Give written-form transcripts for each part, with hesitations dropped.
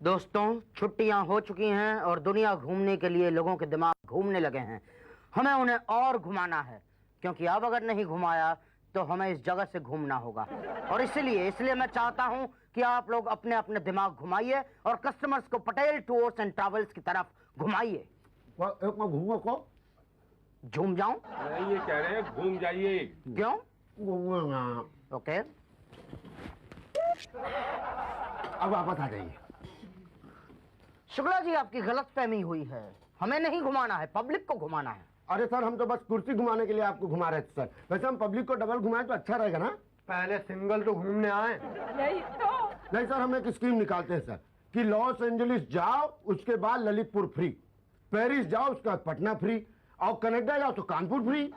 दोस्तों, छुट्टियां हो चुकी हैं और दुनिया घूमने के लिए लोगों के दिमाग घूमने लगे हैं। हमें उन्हें और घुमाना है, क्योंकि अब अगर नहीं घुमाया तो हमें इस जगह से घूमना होगा। और इसलिए मैं चाहता हूं कि आप लोग अपने अपने दिमाग घुमाइए और कस्टमर्स को पटेल टूर्स एंड ट्रैवल्स की तरफ घुमाइए। एक मैं घूमो को झूम जाऊं? नहीं, ये कह रहे हैं घूम जाइए। क्यों? घूमूंगा। ओके, अब वापस आ जाइए। शुक्ला जी, आपकी गलतफहमी हुई है। हमें नहीं घुमाना है, पब्लिक को घुमाना है। अरे सर, हम तो बस कुर्सी घुमाने के लिए आपको घुमा रहे थे सर। वैसे हम पब्लिक को डबल घुमाएं तो अच्छा रहेगा ना। पहले सिंगल तो घूमने आए। यही तो। नहीं सर, हम एक स्कीम निकालते हैं सर कि लॉस एंजलिस जाओ, उसके बाद ललितपुर फ्री, पेरिस जाओ उसके बाद पटना फ्री, और कनाडा जाओ तो कानपुर फ्री।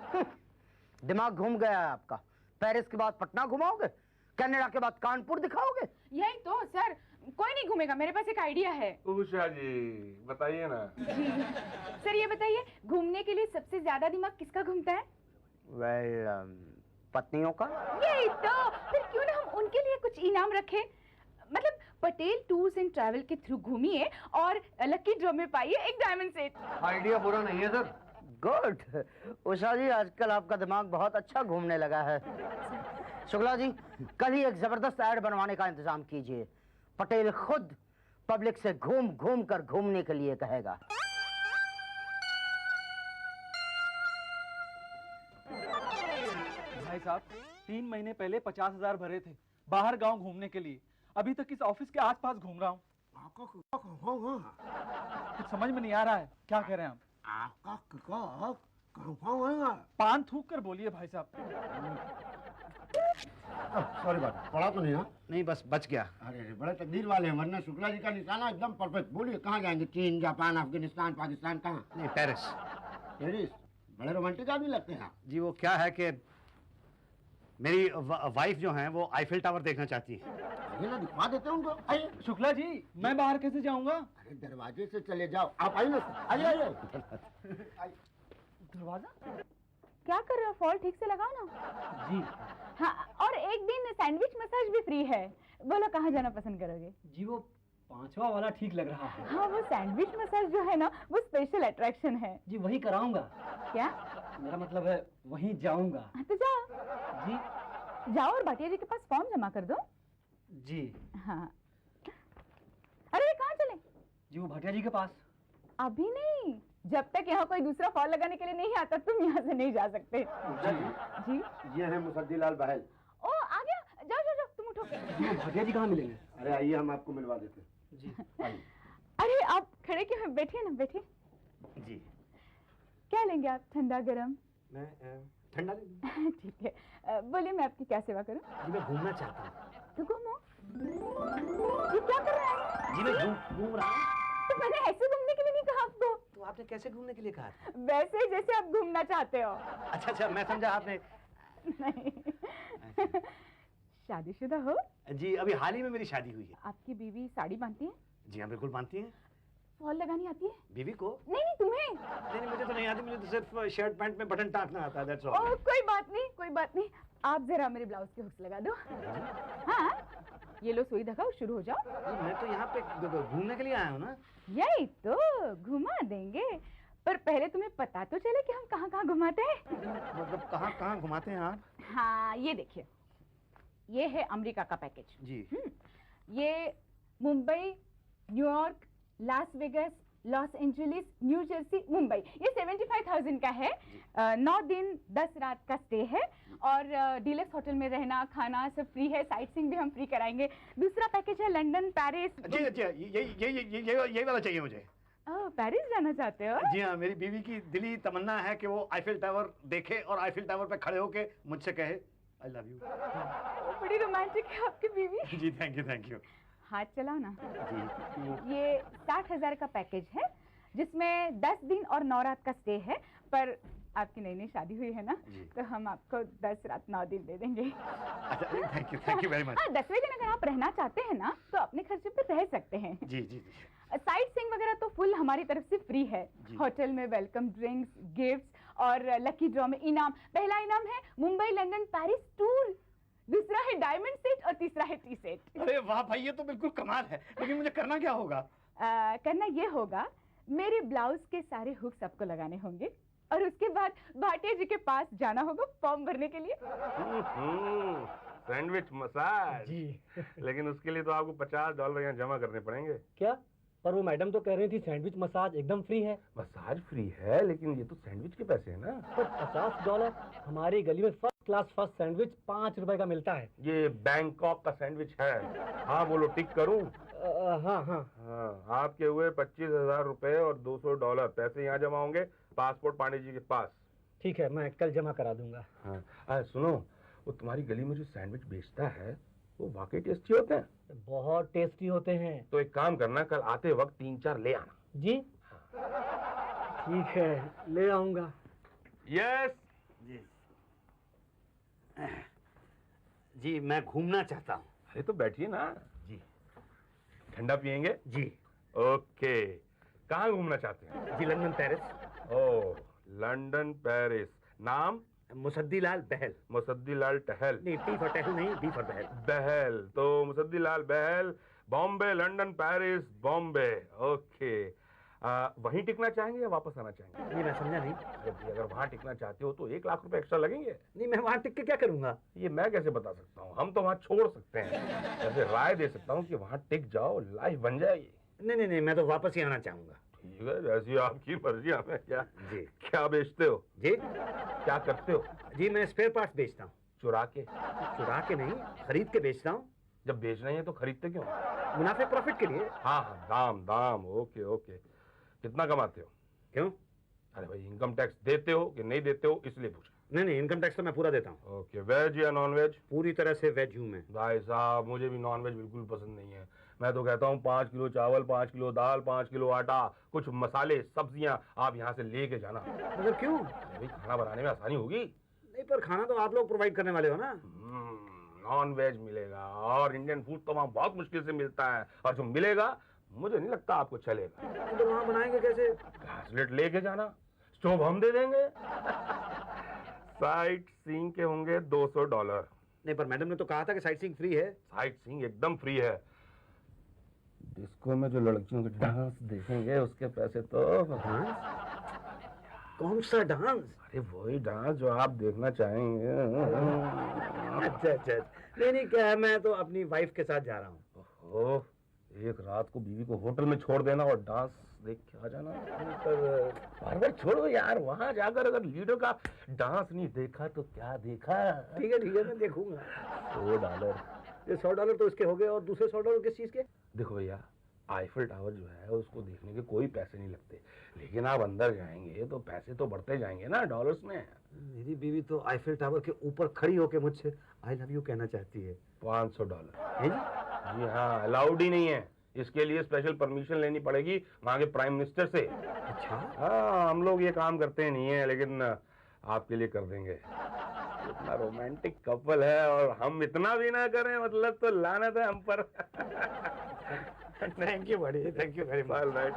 दिमाग घूम गया है आपका। पेरिस के बाद पटना घुमाओगे, कनाडा के बाद कानपुर दिखाओगे। यही तो सर, कोई नहीं घूमेगा। मेरे पास एक आइडिया है। उषा जी बताइए ना। जी सर, ये बताइए, घूमने के लिए सबसे ज्यादा दिमाग किसका घूमता है? पत्नियों का। यही तो। फिर क्यों ना हम उनके लिए कुछ इनाम रखें। मतलब पटेल टूर्स एंड ट्रैवल के थ्रू घूमिए और लकी ड्रॉ में पाइए एक डायमंड सेट। आइडिया बुरा नहीं है सर। गुड। उषा जी, आजकल आपका दिमाग बहुत अच्छा घूमने लगा है। शुक्ला जी, कल ही एक जबरदस्त ऐड बनवाने का इंतजाम कीजिए। पटेल खुद पब्लिक से घूम घूम कर घूमने के लिए कहेगा। भाई साहब, 3 महीने पहले 50,000 भरे थे बाहर गांव घूमने के लिए। अभी तक इस ऑफिस के आसपास घूम रहा हूँ। कुछ समझ में नहीं आ रहा है। क्या कह रहे हैं आप? पान थूक कर बोलिए भाई साहब। सॉरी बात, पढ़ा तो नहीं ना? नहीं, बस बच गया। अरे बड़े तकदीर वाले हैं, वरना शुक्ला जी का निशाना एकदम परफेक्ट। बोलिए कहाँ जाएंगे? चीन, जापान, अफगानिस्तान, पाकिस्तान, कहाँ? नहीं, पेरिस। पेरिस? बड़े रोमांटिक आदमी लगते हैं आप। जी, वो क्या है कि मेरी वाइफ जो है वो आईफिल टावर देखना चाहती है। आइए ना, दिखवा देते हैं उनको। आइए। शुक्ला जी, मैं बाहर कैसे जाऊंगा? अरे दरवाजे से चले जाओ। आप आइए ना, आइए आइए। दरवाजा? क्या कर रहे हो? फॉल ठीक से लगाओ ना। जी। हाँ, और एक दिन सैंडविच मसाज भी फ्री है। बोलो कहाँ जाना पसंद करोगे? जी, वो 5वां वाला ठीक लग रहा है। हाँ, वो सैंडविच मसाज जो है ना, वो स्पेशल अट्रैक्शन है। जी, वही कराऊंगा। क्या? मेरा मतलब है वहीं जाऊंगा। हाँ, तो जाओ। जी। जाओ और भाटिया जी के पास फॉर्म जमा कर दो। जी। हाँ। अरे कहाँ चले? जी, वो भाटिया जी के पास। अभी नहीं, जब तक यहाँ कोई दूसरा फॉल लगाने के लिए नहीं आता तुम यहाँ से नहीं जा सकते। जी। ये है मुसद्दीलाल बहल। ओ, आ गया। जाओ जाओ जाओ, तुम उठो। जी, वो भाटिया जी कहाँ मिलेंगे? अरे आइए, हम आपको मिलवा देते हैं। जी। आइए। अरे आप खड़े क्यों हैं? बैठिए ना, बैठिए। जी। क्या लेंगे आप? ठंडा गरम? मैं ठंडा ले। ठीक है। बोलिए, मैं आपकी क्या सेवा करूं? जी, मैं घूमना चाहता हूँ। तो घूमो। ये क्या कर रहा है? जी, मैं घूम रहा हूँ। तो मैंने ऐसे घूमने के लिए नहीं कहा आपको। तो आपने कैसे घूमने के लिए कहा था? वैसे जैसे आप घूमना चाहते हो। अच्छा, मैं समझा आपने। नहीं। शादीशुदा हो? जी, अभी हाल ही में मेरी शादी हुई है। आपकी बीवी साड़ी बांधती है? जी हाँ, बिल्कुल मानती हैं। फॉल लगानी आती है? बीवी को? नहीं नहीं, तुम्हें। नहीं, मुझे तो नहीं आती। मुझे तो सिर्फ शर्ट पैंट में बटन टाँकना आता है, that's all। ओ, कोई बात नहीं, कोई बात नहीं। आप जरा मेरे ब्लाउज के हुक्स लगा दो। हाँ, ये लो सुई धागा, शुरू हो जाओ। मैं तो यहाँ पे घूमने के लिए आया हूँ ना। यही तो, घुमा देंगे। पर पहले तुम्हें पता तो चले कि हम कहाँ कहाँ घुमाते हैं। मतलब कहाँ कहाँ घुमाते हैं आप? हाँ, ये देखिए, ये है अमेरिका का पैकेज। जी। ये Mumbai, New York, Las Vegas, Los Angeles, new Jersey, Mumbai, ये 75,000 का है। 9 दिन 10 रात का स्टे है और डीलक्स होटल में रहना खाना सब फ्री है। साइट सीइंग भी हम फ्री कराएंगे। दूसरा पैकेज है लंदन, पेरिस। जी, अच्छा, यही वाला चाहिए मुझे। ओह, पेरिस जाना चाहते हो? जी हाँ, मेरी बीवी की दिली तमन्ना है कि वो आईफिल टावर देखे और आईफिल टावर पे खड़े होके मुझसे कहे आई लव यू। बड़ी रोमांटिक है आपकी बीवी। जी, थैंक यू। हाथ चलाओ ना। जी। ये 60,000 का पैकेज है, जिसमें 10 दिन और 9 रात का स्टे है। पर आपकी नई शादी हुई है ना, तो हम आपको 10 रात 9 दिन दे देंगे। अच्छा, थैंक यू वेरी मच। हाँ, 10वें दिन अगर आप रहना चाहते हैं ना, तो अपने खर्चे पे रह सकते हैं। जी। साइट सीइंग वगैरह तो फुल हमारी तरफ से फ्री है। होटल में वेलकम ड्रिंक्स, गिफ्ट्स और लकी ड्रॉ में इनाम। पहला इनाम है मुंबई, लंदन, पेरिस टूर। दूसरा है डायमंड सेट और तीसरा है टी सेट। अरे वाह भाई, ये तो बिल्कुल कमाल है। लेकिन मुझे करना क्या होगा? करना ये होगा, मेरे ब्लाउज के सारे हुक्स आपको लगाने होंगे और उसके बाद भाटिया जी के पास जाना होगा फॉर्म भरने के लिए। सैंडविच मसाज जी। लेकिन उसके लिए तो आपको $50 यहाँ जमा करने पड़ेंगे। क्या? पर वो मैडम तो कह रही थी सैंडविच मसाज एकदम फ्री है। मसाज फ्री है, लेकिन ये तो सैंडविच के पैसे है ना। पर $50 हमारी गली में फर्स्ट क्लास फर्स्ट सैंडविच 5 रुपए का मिलता है। ये बैंकॉक का सैंडविच है। हाँ बोलो, टिक करूं? हाँ हाँ। हाँ, आपके हुए 25,000 रुपए और $200 पैसे यहाँ जमा होंगे, पासपोर्ट पांडे जी के पास। ठीक है, मैं कल जमा करा दूंगा। हाँ सुनो, वो तुम्हारी गली में जो सैंडविच बेचता है वो वाकई टेस्टी होते हैं। बहुत टेस्टी होते हैं। तो एक काम करना, कल आते वक्त 3-4 ले आना। जी ठीक है, ले आऊंगा। यस जी, मैं घूमना चाहता हूँ। अरे तो बैठिए ना जी। ठंडा पियेंगे? जी। ओके, कहाँ घूमना चाहते हैं? जी, लंदन पेरिस। ओह, लंदन पेरिस। नाम? मुसद्दीलाल बहल। मुसद्दीलाल टहल। नहीं, टी फॉर टहल नहीं, बी फॉर बहल। बहल, तो Musaddilal Bahl, Bombay, London, Paris, Bombay. Okay, वहीं टिकना चाहेंगे या वापस आना चाहेंगे? नहीं, मैं समझा नहीं। अगर वहाँ टिकना चाहते हो तो 1 लाख रुपए एक्स्ट्रा लगेंगे। नहीं, मैं वहाँ टिक के क्या करूँगा? ये मैं कैसे बता सकता हूँ, हम तो वहाँ छोड़ सकते हैं। ऐसे राय दे सकता हूँ कि वहाँ टिक जाओ, लाइफ बन जाएगी। नहीं, मैं तो वापस ही आना चाहूँगा। ठीक है, जैसी आपकी मर्जी। हमें क्या? जी। क्या बेचते हो? जी? क्या करते हो? जी, मैं स्पेयर पार्ट्स बेचता हूँ। चुरा के? चुरा के नहीं, खरीद के बेचता हूँ। जब बेचना ही है तो खरीदते क्यों? मुनाफे प्रॉफिट के लिए। हाँ, दाम। ओके। कितना कमाते हो? क्यों? अरे भाई, इनकम टैक्स देते हो कि नहीं देते हो, इसलिए पूछा। नहीं, इनकम टैक्स तो मैं पूरा देता हूँ। ओके, वेज या नॉन वेज? पूरी तरह से वेज हूँ मैं। भाई साहब, मुझे भी नॉन वेज बिल्कुल पसंद नहीं है। मैं तो कहता हूँ 5 किलो चावल, 5 किलो दाल, 5 किलो आटा, कुछ मसाले, सब्जियां आप यहाँ से लेके जाना। मतलब क्यों? भाई, खाना बनाने में आसानी होगी। नहीं, पर खाना तो आप लोग प्रोवाइड करने वाले हो ना। नॉन वेज मिलेगा और इंडियन फूड तो वहाँ बहुत मुश्किल से मिलता है, और जो मिलेगा मुझे नहीं लगता आपको चलेगा। तो वहाँ बनाएंगे कैसे? ब्रेसलेट लेके जाना, स्टोव हम दे देंगे। साइट सीइंग के होंगे $200। नहीं, पर मैडम ने तो कहा था कि साइट सीइंग फ्री है। साइट सीइंग एकदम फ्री है। डिस्को में जो लड़कियों के डांस देखेंगे उसके पैसे तो। कौन सा डांस? अरे वही डांस जो आप देखना चाहेंगे। अच्छा। नहीं, क्या है, मैं तो अपनी वाइफ के साथ जा रहा हूँ। ओह, एक रात को बीवी को होटल में छोड़ देना और डांस देख के आ जाना। पर छोड़ो यार, वहाँ जाकर अगर लीडर का डांस नहीं देखा तो क्या देखा। ठीक है, मैं देखूंगा। $100। ये $100 तो इसके हो गए, और दूसरे $100 किस चीज के? देखो भैया, आईफिल टावर जो है उसको देखने के कोई पैसे नहीं लगते, लेकिन आप अंदर जाएंगे तो पैसे तो बढ़ते जाएंगे ना डॉलर्स में। मेरी बीवी तो आईफिल टावर के ऊपर खड़ी होके मुझसे आई लव यू कहना चाहती है। $500। है जी? जी हाँ, अलाउड ही नहीं है। इसके लिए स्पेशल परमिशन लेनी पड़ेगी वहाँ के प्राइम मिनिस्टर से। अच्छा। हाँ, हम लोग ये काम करते नहीं है, लेकिन आपके लिए कर देंगे। इतना रोमांटिक कपल है और हम इतना भी ना करें, मतलब तो लानत है हम पर। Thank you very much. Right,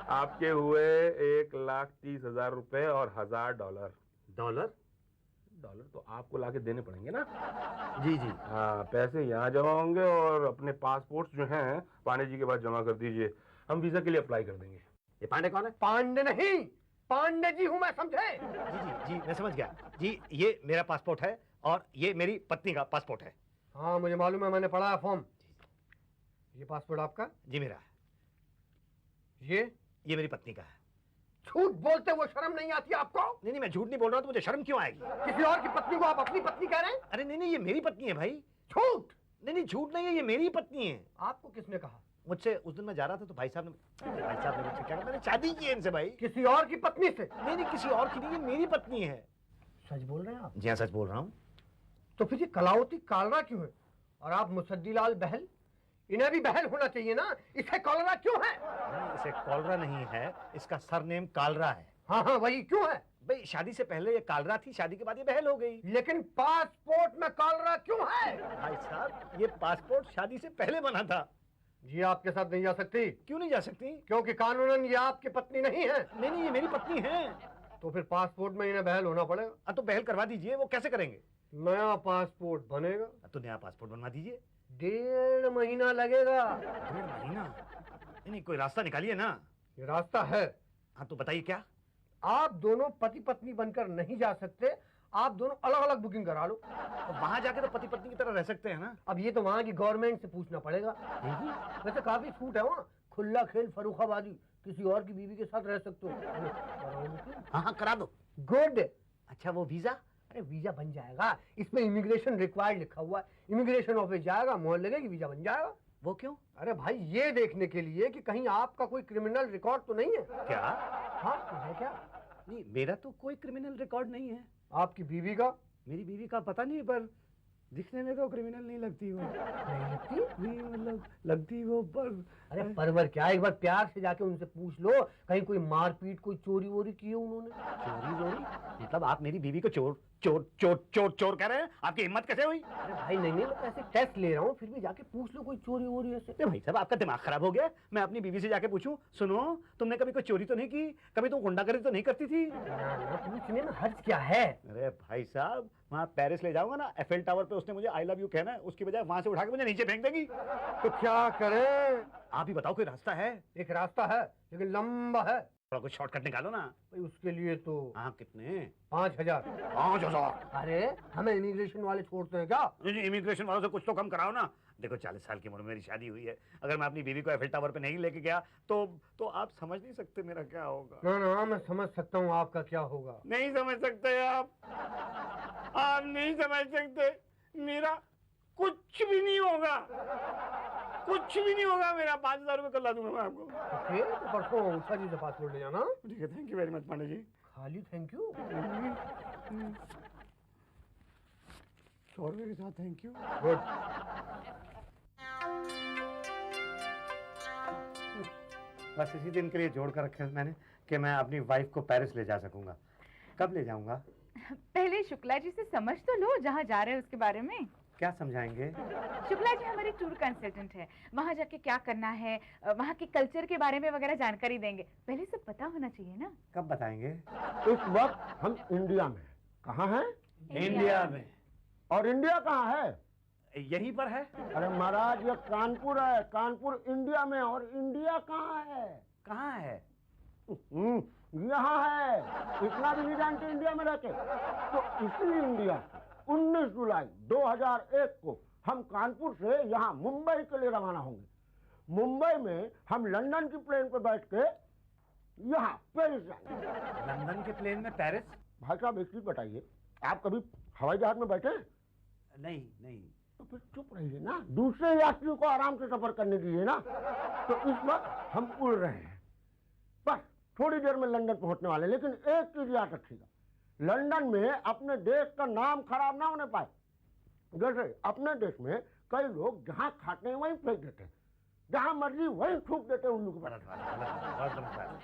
आपके हुए 1,30,000 रुपए और $1,000। डॉलर तो आपको लाके देने पड़ेंगे ना। जी। हाँ, पैसे यहाँ जमा होंगे और अपने पासपोर्ट जो हैं पांडे जी के पास जमा कर दीजिए, हम वीजा के लिए अप्लाई कर देंगे। ये पांडे कौन है? पांडे नहीं, पांडे जी हूं मैं, समझे? जी, मैं समझ गया। जी, ये मेरा पासपोर्ट है और ये मेरी पत्नी का पासपोर्ट है। हाँ, मुझे मालूम है, मैंने पढ़ा है फॉर्म। ये पासपोर्ट आपका? जी, मेरा। ये मेरी पत्नी का है। झूठ बोलते वो शर्म नहीं आती आपको? नहीं, मैं झूठ नहीं बोल रहा हूँ, तो मुझे शर्म क्यों आएगी? किसी और की पत्नी को आप अपनी पत्नी कह रहे हैं? अरे नहीं, ये मेरी पत्नी है भाई। झूठ। नहीं, झूठ नहीं है, ये मेरी पत्नी है। आपको किसने कहा? मुझसे उस दिन मैं जा रहा था तो भाई साहब ने मुझसे कहा, मैंने शादी की है इनसे भाई। किसी और की पत्नी से? नहीं, किसी और की नहीं, ये मेरी पत्नी है। सच बोल रहे हैं आप? जी हाँ, सच बोल रहा हूँ। तो फिर ये कलावती कालरा क्यों है? और आप मुसद्दीलाल बहल, इन्हें भी बहल होना चाहिए ना, इसे कॉलरा क्यों है? नहीं, इसे कॉलरा नहीं है, इसका सरनेम कालरा है। हाँ, वही क्यों है? भाई, शादी से पहले ये कालरा थी, शादी के बाद ये बहल हो गई। लेकिन पासपोर्ट में कालरा क्यों है? भाई साहब, ये पासपोर्ट शादी से पहले बना था। जी, आपके साथ नहीं जा सकती। क्यों नहीं जा सकती? क्योंकि कानूनन ये आपकी पत्नी नहीं है। नहीं, ये मेरी पत्नी है। तो फिर पासपोर्ट में इन्हें बहल होना पड़ेगा। तो बहल करवा दीजिए। वो कैसे करेंगे? नया पासपोर्ट बनेगा तो नया पासपोर्ट बनवा दीजिए। 1.5 महीना लगेगा। 1.5 महीना? नहीं, कोई रास्ता निकालिए ना। ये रास्ता है। हाँ तो बताइए क्या। आप दोनों पति पत्नी बनकर नहीं जा सकते, आप दोनों अलग अलग बुकिंग करा लो। तो वहां जाके तो पति पत्नी की तरह रह सकते हैं ना। अब ये तो वहाँ की गवर्नमेंट से पूछना पड़ेगा। वैसे काफी छूट है वहाँ, खुला खेल फरुखाबादी, किसी और की बीवी के साथ रह सकते हो। हाँ करा दो। गुड। अच्छा वो वीजा? अरे वीजा बन जाएगा, इसमें इमिग्रेशन रिक्वायर्ड लिखा हुआ है। इमिग्रेशन ऑफिस जाएगा, मोहर लगेगी, वीजा बन जाएगा। वो क्यों? अरे भाई ये देखने के लिए कि कहीं आपका कोई क्रिमिनल रिकॉर्ड तो नहीं है। क्या? हाँ तो है क्या? नहीं, मेरा तो कोई क्रिमिनल रिकॉर्ड नहीं है। आपकी बीवी का? मेरी बीवी का पता नहीं, पर दिखने में तो क्रिमिनल नहीं लगती वो। नहीं लगती? नहीं मतलब लगती वो, पर अरे परवर क्या, एक बार प्यार से जाके उनसे पूछ लो, कहीं कोई मारपीट, कोई चोरी वोरी की है उन्होंने? चोरी वोरी? मतलब आप मेरी बीवी को चोर चोर चोर चोर चोर कह रहे हैं? आपकी हिम्मत कैसे हुई? अरे भाई नहीं नहीं, मैं तो ऐसे टेस्ट ले रहा हूँ, फिर भी जाके पूछ लो कोई चोरी वोरी ऐसे। भाई साहब आपका दिमाग खराब हो गया। मैं अपनी बीवी से जाके पूछूं, सुनो तुमने कभी कोई चोरी तो नहीं की, कभी तुम गुंडागर्दी तो नहीं करती थी? ना पूछने में हर्ज क्या है? अरे भाई साहब वहाँ पेरिस ले जाऊंगा ना, एफएल टावर पे उसने मुझे आई लव यू कहना है, उसकी बजाय वहां से उठा के मुझे नीचे फेंक देगी। तो क्या करें? आप ही बताओ, कोई रास्ता है? एक रास्ता है लेकिन लंबा है। थोड़ा कुछ शॉर्टकट निकालो ना। भाई उसके लिए तो हाँ कितने? 5000। 5000? अरे हमें इमिग्रेशन वाले छोड़ते हैं क्या? इमिग्रेशन वालों से कुछ तो कम कराओ ना। देखो 40 साल की उम्र में मेरी शादी हुई है, अगर मैं अपनी बीवी को एफएल टावर पे नहीं लेके गया तो आप समझ नहीं सकते मेरा क्या होगा। ना ना मैं समझ सकता हूँ आपका क्या होगा। नहीं समझ सकते आप नहीं समझ सकते। मेरा कुछ भी नहीं होगा, कुछ भी नहीं होगा मेरा। 5000 रुपये कल ला दूंगा मैं आपको। ओके, तो परसों उषा जी से पासपोर्ट ले जाना। ठीक है, thank you very much Pandey ji. खाली थैंक यू? 100 रुपये के साथ थैंक यू। गुड। बस इसी दिन के लिए जोड़ कर रखे मैंने कि मैं अपनी वाइफ को पेरिस ले जा सकूंगा। कब ले जाऊंगा? पहले शुक्ला जी से समझ तो लो जहाँ जा रहे हैं उसके बारे में। क्या समझाएंगे? शुक्ला जी हमारे टूर कंसल्टेंट है, वहाँ जाके क्या करना है, वहाँ के कल्चर के बारे में वगैरह जानकारी देंगे। पहले सब पता होना चाहिए ना। कब बताएंगे? इस वक्त हम इंडिया में। कहाँ हैं? इंडिया में। और इंडिया कहाँ है? यहीं पर है। अरे महाराज ये कानपुर है, कानपुर इंडिया में। और इंडिया कहाँ है? कहाँ है? यहाँ है। इतना भी नहीं जानते इंडिया में रहते? तो इसी इंडिया 19 जुलाई 2001 को हम कानपुर से यहाँ मुंबई के लिए रवाना होंगे। मुंबई में हम लंदन की प्लेन पर बैठ के यहाँ पेरिस जाएंगे। लंदन के प्लेन में पेरिस? भाई साहब एक चीज बताइए, आप कभी हवाई जहाज में बैठे? नहीं नहीं। तो फिर चुप रहिए ना, दूसरे यात्रियों को आराम से सफर करने दीजिए ना। तो इस वक्त हम उड़ रहे हैं, बस थोड़ी देर में लंदन पहुंचने वाले। लेकिन एक चीज याद रखिएगा, लंदन में अपने देश का नाम खराब ना होने पाए। जैसे अपने देश में कई लोग जहां खाते हैं वहीं फेंक देते हैं, जहां मर्जी वहीं थूक देते हैं उल्लू के पास।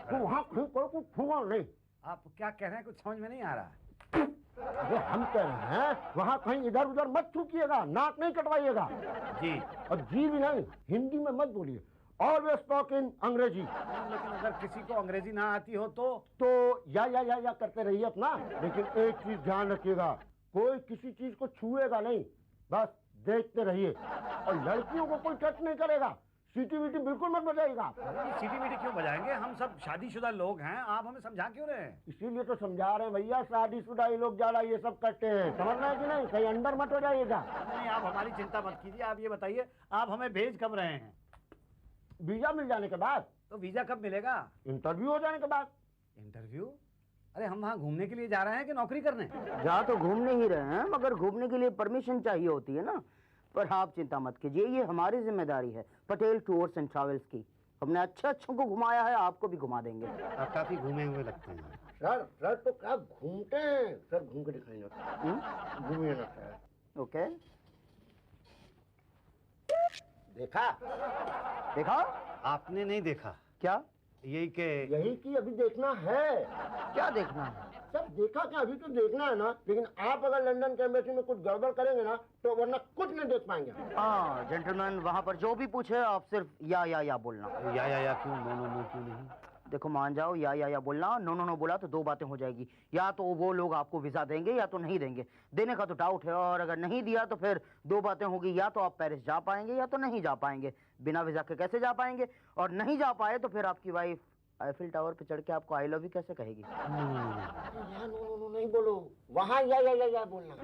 तो वहां कहीं कोई कुछ छुआ नहीं। आप क्या कह रहे हैं? कुछ समझ में नहीं आ रहा। अरे हम कह रहे हैं वहां कहीं इधर उधर मत थूकिएगा, नाक नहीं कटवाइएगा जी। और जी भी नहीं, हिंदी में मत बोलिए। ऑलवेज टॉक इन अंग्रेजी। लेकिन अगर किसी को अंग्रेजी ना आती हो तो या करते रहिए अपना। लेकिन एक चीज ध्यान रखिएगा, कोई किसी चीज को छुएगा नहीं, बस देखते रहिए। और लड़कियों को कोई टच नहीं करेगा। सीटी वीटी बिल्कुल मत बजाइएगा। सीटी वीटी क्यों बजाएंगे? हम सब शादीशुदा लोग हैं, आप हमें समझा क्यों रहे हैं? इसीलिए तो समझा रहे हैं भैया, शादीशुदा ये लोग ज्यादा ये सब करते हैं, समझ रहे हैं कि नहीं? कहीं अंदर मत हो जाइएगा। नहीं, आप हमारी चिंता मत कीजिए। आप ये बताइए, आप हमें भेज कब रहे हैं? वीजा मिल जाने के बाद। तो वीजा कब मिलेगा? इंटरव्यू हो जाने के बाद। इंटरव्यू? अरे हम वहाँ घूमने के लिए जा रहे हैं कि नौकरी करने? जा तो घूमने ही रहे हैं, मगर घूमने के लिए परमिशन चाहिए होती है ना। पर आप चिंता मत कीजिए, ये हमारी जिम्मेदारी है, पटेल टूर्स एंड ट्रैवल्स की। हमने अच्छों को घुमाया है, आपको भी घुमा देंगे। आप काफी घूमे हुए लगते हैं। सर तो क्या घूमते हैं सर, घूम के दिखाएंगे। घूमिए ना सर। ओके, देखा? देखा? आपने नहीं देखा? क्या? यही कि अभी देखना है। क्या देखना है? सर देखा क्या, अभी तो देखना है ना। लेकिन आप अगर लंदन के एम्बेसी में कुछ गड़बड़ करेंगे ना तो वरना कुछ नहीं देख पाएंगे। हाँ जेंटलमैन, वहाँ पर जो भी पूछे आप सिर्फ या बोलना। या क्यों? नो क्यों नहीं? देखो मान जाओ, या बोलना, नो नो नो बोला तो दो बातें हो जाएगी। या तो वो लोग आपको वीजा देंगे या तो नहीं देंगे। देने का तो डाउट है, और अगर नहीं दिया तो फिर दो बातें होगी, या तो आप पेरिस जा पाएंगे या तो नहीं जा पाएंगे। बिना वीजा के कैसे जा पाएंगे? और नहीं जा पाए तो फिर आपकी वाइफ आईफिल टावर पे चढ़ के आपको आई लव यू कैसे कहेगी? नो नहीं बोलो, वहाँ या बोलना।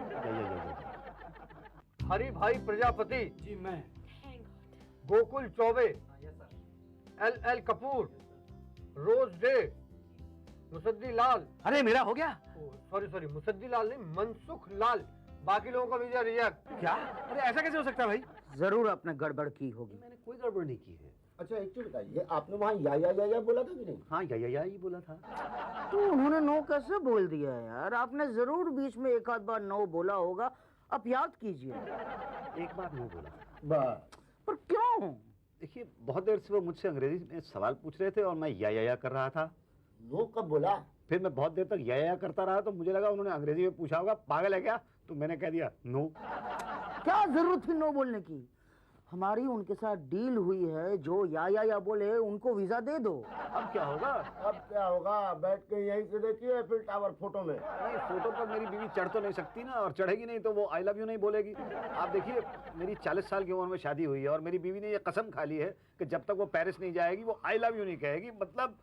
हरि भाई प्रजापति जी मैं। Gokul Chaube, L Kapoor, rose day, Musaddi Lal. अरे मेरा हो गया। सॉरी मुसद्दी लाल नहीं, मनसुख लाल। बाकी लोगों का वीजा रिजेक्ट। क्या? अरे ऐसा कैसे हो सकता है भाई? जरूर आपने गड़बड़ की होगी। मैंने कोई गड़बड़ नहीं की है। अच्छा एक चीज बताइए, आपने वहाँ या बोला था कि नहीं? हाँ या ही बोला था। तो उन्होंने नो कैसे बोल दिया यार? आपने जरूर बीच में एक आध बार नो बोला होगा, अब याद कीजिए। एक बार नो बोला। बस। पर क्यों? देखिए बहुत देर से वो मुझसे अंग्रेजी में सवाल पूछ रहे थे और मैं या कर रहा था। नो कब बोला? फिर मैं बहुत देर तक या करता रहा तो मुझे लगा उन्होंने अंग्रेजी में पूछा होगा, पागल है क्या? तो मैंने कह दिया नो। क्या जरूरत थी नो बोलने की? हमारी उनके साथ डील हुई है, जो या बोले उनको वीजा दे दो। अब क्या होगा? अब क्या होगा? बैठ के यहीं से देखिए फिर टावर फोटो में। नहीं, फोटो पर मेरी बीवी चढ़ तो नहीं सकती ना, और चढ़ेगी नहीं तो वो आई लव यू नहीं बोलेगी। आप देखिए मेरी 40 साल की उम्र में शादी हुई है और मेरी बीवी ने ये कसम खा ली है कि जब तक वो पेरिस नहीं जाएगी वो आई लव यू नहीं कहेगी। मतलब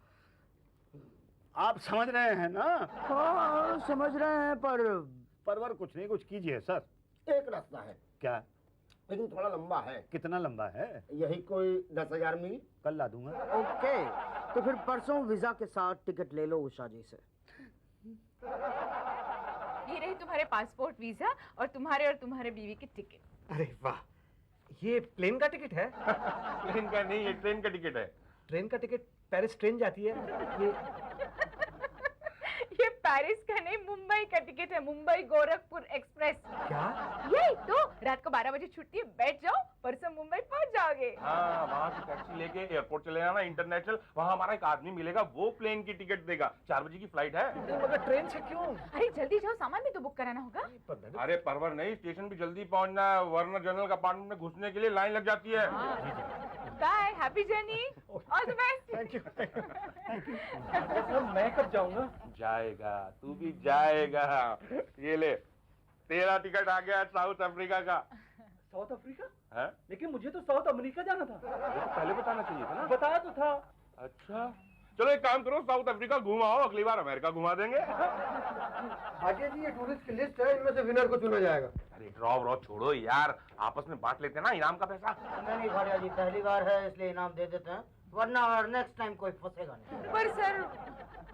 आप समझ रहे हैं ना? हाँ समझ रहे हैं, परवर कुछ नहीं, कुछ कीजिए सर। एक रास्ता है, क्या? लेकिन थोड़ा लंबा है। कितना लंबा है? यही कोई 10,000 मील। कल ला दूंगा। ओके, तो फिर परसों वीजा के साथ टिकट ले लो उषा जी से। ये रही तुम्हारे पासपोर्ट, वीजा और तुम्हारे बीवी की टिकट। अरे वाह, ये प्लेन का टिकट है? प्लेन का नहीं, ये ट्रेन का टिकट है। ट्रेन का टिकट? पेरिस ट्रेन जाती है? ये पेरिस का नहीं, मुंबई का टिकट है, मुंबई गोरखपुर एक्सप्रेस। क्या? यही तो, रात को 12 बजे छुट्टी है, बैठ जाओ, परसों मुंबई पहुंच जाओगे। हाँ, वहाँ से टैक्सी लेके एयरपोर्ट चले जाना इंटरनेशनल, वहाँ हमारा एक आदमी मिलेगा, वो प्लेन की टिकट देगा। 4 बजे की फ्लाइट है। मगर ट्रेन से क्यों? अरे जल्दी जाओ, सामान भी तो बुक कराना होगा। अरे परवर नहीं, स्टेशन भी जल्दी पहुँचना है, वरना जनरल कंपार्टमेंट में घुसने के लिए लाइन लग जाती है। Bye, happy journey, all the best. Thank you. मैं कब जाऊंगा? जाएगा, तू भी जाएगा। ये ले, तेरा टिकट आ गया साउथ अफ्रीका का। South Africa? है? लेकिन मुझे तो साउथ अमेरिका जाना था। ये तो पहले बताना चाहिए था ना। बताया तो था। अच्छा चलो एक काम करो, साउथ अफ्रीका घुमाओ, अगली बार अमेरिका घुमा देंगे। आगे जी ये टूरिस्ट की लिस्ट है, इनमें से विनर को चुना जाएगा। अरे ड्रॉ छोड़ो यार, आपस में बांट लेते हैं ना इनाम का पैसा। नहीं भाटिया जी, पहली बार है इसलिए इनाम दे देते हैं, वरना नेक्स्ट टाइम कोई फंसेगा नहीं। पर सर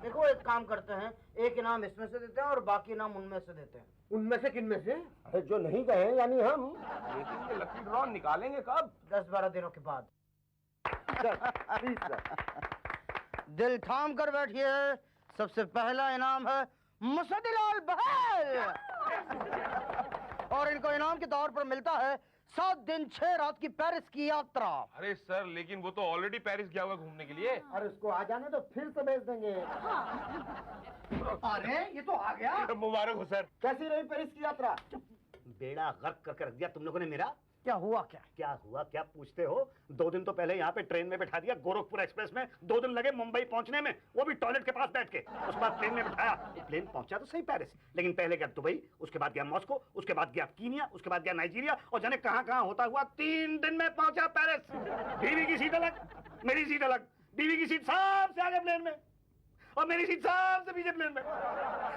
देखो एक काम करते हैं, एक इनाम इसमें से देते हैं और बाकी इनाम उनमें से देते हैं। उनमें से किनमें से? अरे जो नहीं गए यानी हम। लेकिन ये लकी ड्रॉ निकालेंगे कब? 10-12 दिनों के बाद। दिल थाम कर बैठिए, सबसे पहला इनाम है मुसद्दीलाल बहल, और इनको इनाम के तौर पर मिलता है 7 दिन 6 रात की पेरिस की यात्रा। अरे सर, लेकिन वो तो ऑलरेडी पेरिस गया हुआ घूमने के लिए। और उसको आ जाने तो फिर से भेज देंगे। अरे ये तो आ गया। मुबारक हो सर। कैसी रही पेरिस की यात्रा? बेड़ा गर्क करके रख दिया तुम लोगों ने मेरा। क्या हुआ? क्या हुआ क्या पूछते हो? 2 दिन तो पहले यहाँ पे ट्रेन में बैठा दिया गोरखपुर एक्सप्रेस में, 2 दिन लगे मुंबई पहुंचने में, वो भी टॉयलेट के पास बैठ के। उसके बाद प्लेन में बैठाया, प्लेन पहुंचा तो सही पेरिस, लेकिन पहले गया दुबई, उसके बाद गया मॉस्को, उसके बाद गया कीनिया, उसके बाद गया नाइजीरिया, और जाने कहां होता हुआ 3 दिन में पहुंचा पेरिस। बीवी की सीट अलग, मेरी सीट अलग, बीवी की सीट सबसे आगे प्लेन में और मेरी सीट सबसे पीछे प्लेन में।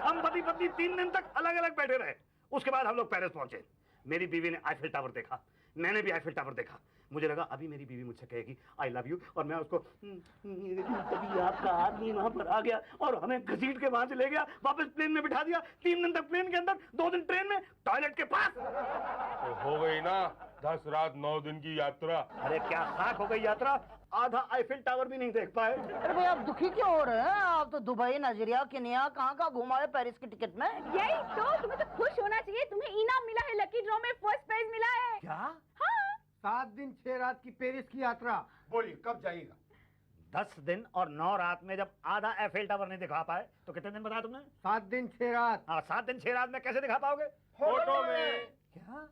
हम पति पत्नी 3 दिन तक अलग अलग बैठे रहे। उसके बाद हम लोग पेरिस पहुंचे। मेरी बीवी ने आईफिल टावर देखा, मैंने भी आईफिल टावर देखा। मुझे लगा अभी मेरी बीवी मुझसे कहेगी आई लव यू, और मैं उसको तभी आपका आदमी वहां पर आ गया और हमें घसीट के वहां से ले गया, वापस प्लेन में बिठा दिया। 3 दिन तक प्लेन के अंदर, 2 दिन ट्रेन में, टॉयलेट के पास। तो हो गई ना 10 रात 9 दिन की यात्रा। अरे क्या खाक हो गई यात्रा, आधा आईफिल टावर भी नहीं देख पाए। अरे भाई आप दुखी क्यों हो रहे हैं? आप तो दुबई, नाइजीरिया, केन्या, कहाँ घुमाए पेरिस की टिकट में। यही तो, तुम्हें तो खुश होना चाहिए, तुम्हें इनाम मिला है, लकी ड्रॉ में फर्स्ट प्राइज मिला है। क्या? हाँ। 7 दिन 6 रात की पेरिस की यात्रा। बोलिए कब जाइएगा? 10 दिन और 9 रात में जब आधा आईफिल टावर नहीं दिखा पाए तो कितने दिन बताया तुमने? 7 दिन 6 रात। हाँ 7 दिन 6 रात में कैसे दिखा पाओगे? फोटो में। क्या?